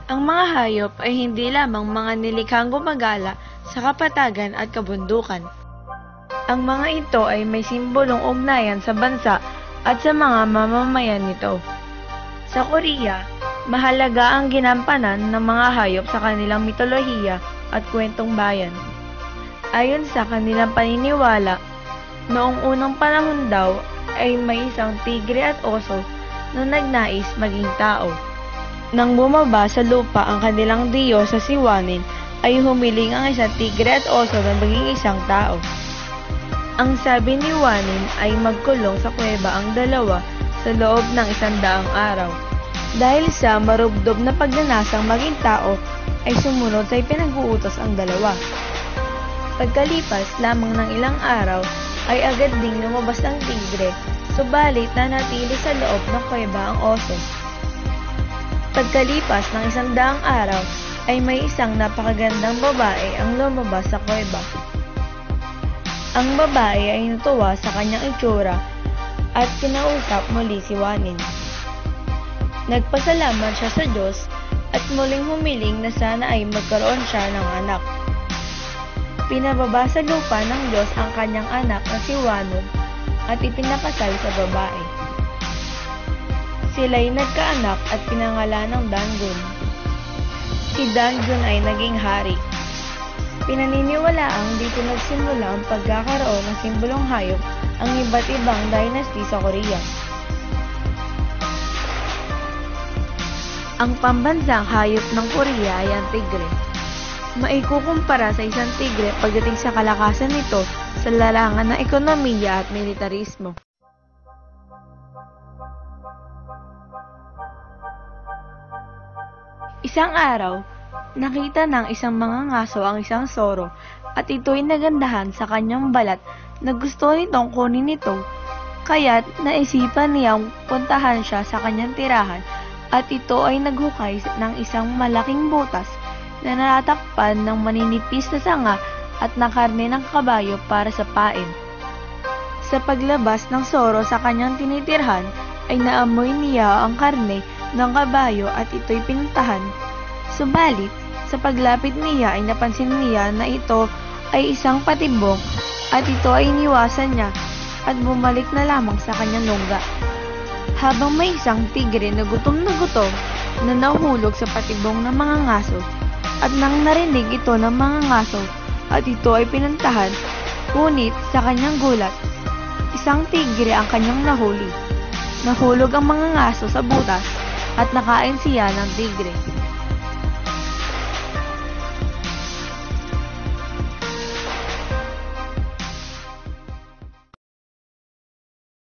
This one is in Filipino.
Ang mga hayop ay hindi lamang mga nilikhang gumagala sa kapatagan at kabundukan. Ang mga ito ay may simbolong ugnayan sa bansa at sa mga mamamayan nito. Sa Korea, mahalaga ang ginampanan ng mga hayop sa kanilang mitolohiya at kwentong bayan. Ayon sa kanilang paniniwala, noong unang panahon daw ay may isang tigre at oso na nagnais maging tao. Nang bumaba sa lupa ang kanilang Diyos sa siwanin, ay humiling ang isang tigre at oso na maging isang tao. Ang sabi ni Wanin ay magkulong sa kuweba ang dalawa sa loob ng 100 araw. Dahil sa marubdob na pagnanasang maging tao, ay sumunod sa ipinag-uutos ang dalawa. Pagkalipas lamang ng ilang araw, ay agad ding lumabas ang tigre, subalit nanatili sa loob ng kuweba ang oso. Pagkalipas ng 100 araw, ay may isang napakagandang babae ang lumabas sa kuweba. Ang babae ay natuwa sa kanyang itsura at kinausap muli si Wanin. Nagpasalamat siya sa Diyos at muling humiling na sana ay magkaroon siya ng anak. Pinababa sa lupa ng Diyos ang kanyang anak na si Wanon at ipinakasal sa babae. Sila'y nagkaanak at pinangalan ng Dangun. Si Dangun ay naging hari. Pinaniniwalaang dito nagsimula ang pagkakaroon ng simbolong hayop ang iba't ibang dynasty sa Korea. Ang pambansang hayop ng Korea ay ang tigre. Maikukumpara sa isang tigre pagdating sa kalakasan nito sa larangan ng ekonomiya at militarismo. Isang araw, nakita ng isang mangangaso ang isang soro at ito'y nagandahan sa kanyang balat na gusto nitong kunin ito. Kaya't naisipan niyang puntahan siya sa kanyang tirahan at ito ay naghukay ng isang malaking butas na natatakpan ng maninipis na sanga at na karne ng kabayo para sa pain. Sa paglabas ng soro sa kanyang tinitirhan ay naamoy niya ang karne ng kabayo at ito'y pinuntahan. Subalit, sa paglapit niya ay napansin niya na ito ay isang patibong at ito ay iniwasan niya at bumalik na lamang sa kanyang lungga. Habang may isang tigre na gutom na nahulog sa patibong ng mga ngaso at nang narinig ito ng mga ngaso at ito ay pinuntahan, ngunit sa kanyang gulat, isang tigre ang kanyang nahuli. Nahulog ang mga ngaso sa butas at nakain siya ng tigre.